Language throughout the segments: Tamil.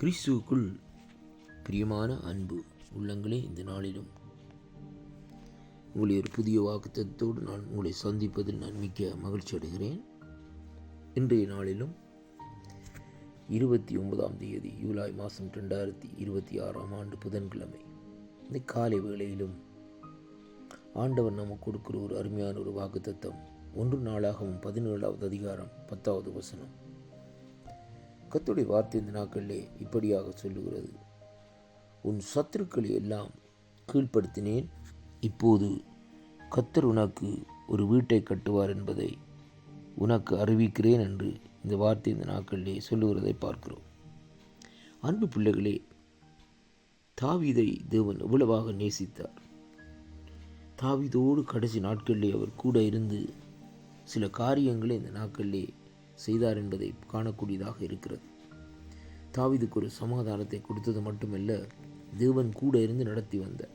கிறிஸ்துவுக்குள் பிரியமான அன்பு உள்ளங்களே, இந்த நாளிலும் உங்களை ஒரு புதிய வாக்குத்தத்தோடு நான் உங்களை சந்திப்பதில் நான் மிக்க மகிழ்ச்சி அடைகிறேன். இன்றைய நாளிலும் 29ஆம் தேதி ஜூலை மாதம் 2026ஆம் ஆண்டு புதன்கிழமை இந்த காலை வேளையிலும் ஆண்டவர் நமக்கு கொடுக்கிற ஒரு அருமையான ஒரு வாக்குத்தத்தம் 1 நாளாகவும் 17வது அதிகாரம் 10வது வசனம். கர்த்தருடைய வார்த்தை இந்த நாட்களிலே இப்படியாக சொல்லுகிறது: உன் சத்துருக்களை எல்லாம் கீழ்ப்படுத்தினேன், இப்போது கர்த்தர் உனக்கு ஒரு வீட்டை கட்டுவார் என்பதை உனக்கு அறிவிக்கிறேன் என்று இந்த வார்த்தை இந்த நாட்களிலே சொல்லுகிறதை பார்க்கிறோம். அன்பு பிள்ளைகளே, தாவீதை தேவன் எவ்வளவாக நேசித்தார். தாவீதோடு கடைசி நாட்களிலே அவர் கூட இருந்து சில காரியங்களை இந்த நாட்களிலே செய்தார் என்பதை காணக்கூடியதாக இருக்கிறது. தாவீதுக்கு ஒரு சமாதானத்தை கொடுத்தது மட்டுமல்ல, தேவன் கூட இருந்து நடத்தி வந்தார்.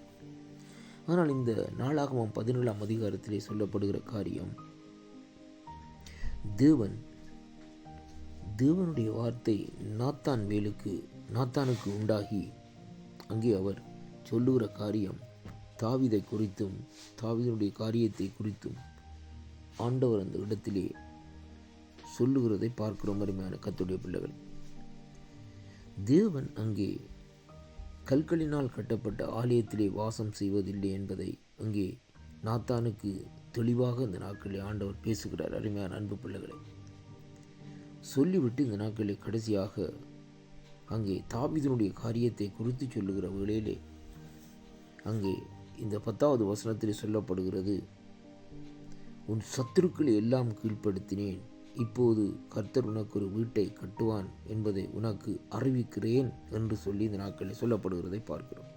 ஆனால் இந்த நாளாகமம் 17ஆம் அதிகாரத்திலே சொல்லப்படுகிற காரியம், தேவனுடைய வார்த்தை நாத்தானுக்கு உண்டாகி அங்கே அவர் சொல்லுகிற காரியம் தாவீதை குறித்தும் தாவீதுடைய காரியத்தை குறித்தும் ஆண்டவர் அந்த இடத்திலே சொல்லுகிறதை பார்க்கிறோம். அருமையான கர்த்தருடைய பிள்ளைகள், தேவன் அங்கே கற்களினால் கட்டப்பட்ட ஆலயத்திலே வாசம் செய்வதில்லை என்பதை அங்கே நாத்தானுக்கு தெளிவாக இந்த நாட்களில் ஆண்டவர் பேசுகிறார். அருமையான அன்பு பிள்ளைகளை சொல்லிவிட்டு இந்த நாட்களில் கடைசியாக அங்கே தாவீதினுடைய காரியத்தை குறித்து சொல்லுகிற வேளையிலே அங்கே இந்த 10வது வசனத்தில் சொல்லப்படுகிறது: உன் சத்துருக்களை எல்லாம் கீழ்ப்படுத்தினேன், இப்போது கர்த்தர் உனக்கு ஒரு வீட்டை கட்டுவான் என்பதை உனக்கு அறிவிக்கிறேன் என்று சொல்லி இந்த நாட்களில் சொல்லப்படுகிறதை பார்க்கிறோம்.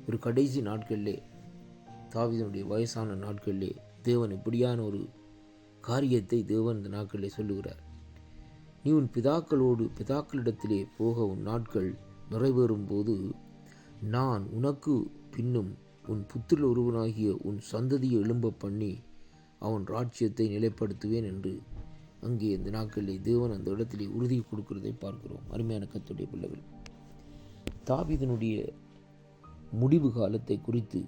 ஒரு கடைசி நாட்களிலே, தாவீதுடைய வயசான நாட்களிலே தேவன் இப்படியான ஒரு காரியத்தை தேவன் இந்த நாட்களிலே சொல்லுகிறார்: நீ உன் பிதாக்களிடத்திலே போக உன் நாட்கள் நிறைவேறும் போது நான் உனக்கு பின்னும் உன் புத்திர ஒருவனாகிய உன் சந்ததியை எழும்ப பண்ணி அவன் ராஜ்யத்தை நிலைப்படுத்துவேன் என்று அங்கே இந்த நாட்களில் தேவன் அந்த இடத்திலே உறுதி கொடுக்கிறதை பார்க்கிறோம். அருமையான கர்த்தருடைய பிள்ளைகள், தாவீதினுடைய முடிவு காலத்தை குறித்து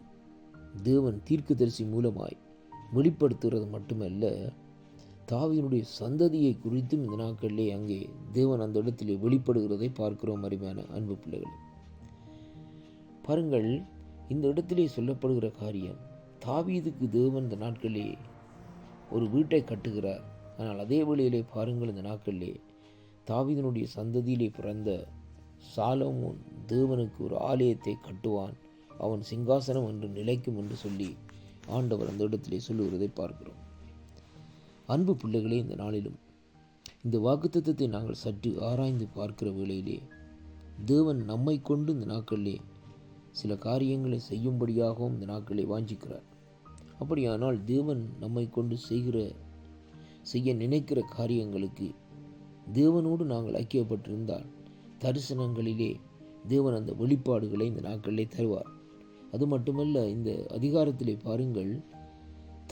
தேவன் தீர்க்கதரிசி மூலமாய் வெளிப்படுத்துகிறது மட்டுமல்ல, தாவீதினுடைய சந்ததியை குறித்தும் இந்த நாட்களிலே அங்கே தேவன் அந்த இடத்திலே வெளிப்படுகிறதை பார்க்கிறோம். அருமையான அன்பு பிள்ளைகள், பாருங்கள், இந்த இடத்திலே சொல்லப்படுகிற காரியம், தாவீதுக்கு தேவன் இந்த நாட்களிலே ஒரு வீட்டை கட்டுகிறார். ஆனால் அதே வேளையிலே பாருங்கள், இந்த நாட்களிலே தாவீதினுடைய சந்ததியிலே பிறந்த சாலமோன் தேவனுக்கு ஒரு ஆலயத்தை கட்டுவான், அவன் சிங்காசனம் என்று நிலைக்கும் என்று சொல்லி ஆண்டவர் அந்த இடத்திலே சொல்லுகிறதை பார்க்கிறோம். அன்பு பிள்ளைகளே, இந்த நாளிலும் இந்த வாக்குத்தத்தத்தை நாங்கள் சற்று ஆராய்ந்து பார்க்கிற வேளையிலே தேவன் நம்மை கொண்டு இந்த நாட்களிலே சில காரியங்களை செய்யும்படியாகவும் இந்த நாட்களை வாஞ்சிக்கிறார். அப்படியானால் தேவன் நம்மை கொண்டு செய்ய நினைக்கிற காரியங்களுக்கு தேவனோடு நாங்கள் ஐக்கியப்பட்டிருந்தால் தரிசனங்களிலே தேவன் அந்த வெளிப்பாடுகளை இந்த நாட்களிலே தருவார். அது மட்டுமல்ல, இந்த அதிகாரத்திலே பாருங்கள்,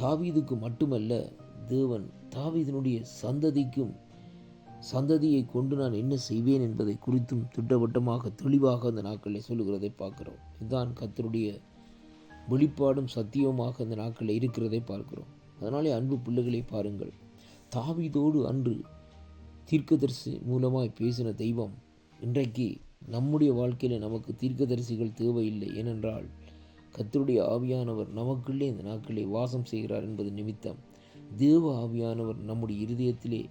தாவீதுக்கு மட்டுமல்ல, தேவன் தாவீதினுடைய சந்ததியை கொண்டு நான் என்ன செய்வேன் என்பதை குறித்தும் திட்டவட்டமாக தெளிவாக அந்த நாட்களிலே சொல்லுகிறதை பார்க்கிறோம். இதுதான் கர்த்தருடைய வெளிப்பாடும் சத்தியமாக அந்த நாட்களில் இருக்கிறதை பார்க்கிறோம். அதனாலே அன்பு பிள்ளைகளை பாருங்கள், தாவீதோடு அன்று தீர்க்கதரிசி மூலமாய் பேசின தெய்வம் இன்றைக்கு நம்முடைய வாழ்க்கையில் நமக்கு தீர்க்கதரிசிகள் தேவையில்லை. ஏனென்றால் கர்த்தருடைய ஆவியானவர் நமக்குள்ளே இந்த நாட்களிலே வாசம் செய்கிறார் என்பது நிமித்தம் தேவ ஆவியானவர் நம்முடைய இருதயத்திலே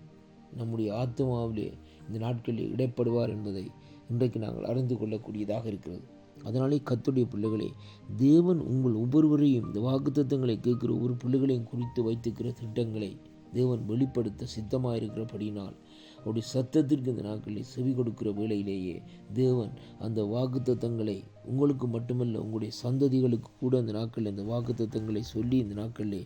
நம்முடைய ஆத்மாவிலே இந்த நாட்களில் இடைப்படுவார் என்பதை இன்றைக்கு நாங்கள் அறிந்து கொள்ளக்கூடியதாக இருக்கிறது. அதனாலே கர்த்தருடைய பிள்ளைகளே, தேவன் உங்கள் ஒவ்வொருவரையும் இந்த வாக்குத்தத்தங்களை கேட்கிற ஒவ்வொரு பிள்ளைகளையும் குறித்து வைத்திருக்கிற திட்டங்களை தேவன் வெளிப்படுத்த சித்தமாயிருக்கிறபடியினால் அவருடைய சத்தத்திற்கு இந்த நாட்களில் செவி கொடுக்கிற வேளையிலேயே தேவன் அந்த வாக்குத்தத்தங்களை உங்களுக்கு மட்டுமல்ல உங்களுடைய சந்ததிகளுக்கு கூட இந்த நாட்களில் இந்த வாக்குத்தத்தங்களை சொல்லி இந்த நாட்களிலே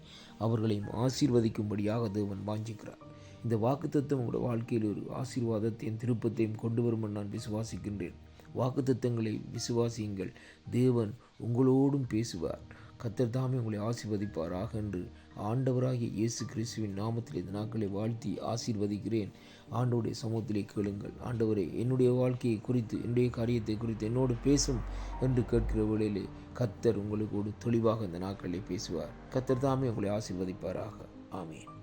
அவர்களையும் ஆசீர்வதிக்கும்படியாக தேவன் வாஞ்சிக்கிறார். இந்த வாக்குத்தத்தம் உங்களுடைய வாழ்க்கையில் ஒரு ஆசீர்வாதத்தையும் திருப்பத்தையும் கொண்டு வரும் என்று நான் விசுவாசிக்கின்றேன். வாக்குத்தத்தங்களை விசுவாசியுங்கள், தேவன் உங்களோடும் பேசுவார். கர்த்தர் தாமே உங்களை ஆசீர்வதிப்பாராக என்று ஆண்டவராகிய இயேசு கிறிஸ்துவின் நாமத்தில் இந்த நாட்களை வாழ்த்தி ஆசீர்வதிக்கிறேன். ஆண்டவருடைய சமூகத்திலே கேளுங்கள். ஆண்டவரே, என்னுடைய வாழ்க்கையை குறித்து, என்னுடைய காரியத்தை குறித்து என்னோடு பேசும் என்று கேட்கிற வேளையிலே கர்த்தர் உங்களுக்கு தெளிவாக இந்த நாட்களிலே பேசுவார். கர்த்தர் தாமே உங்களை ஆசீர்வதிப்பாராக. ஆமேன்.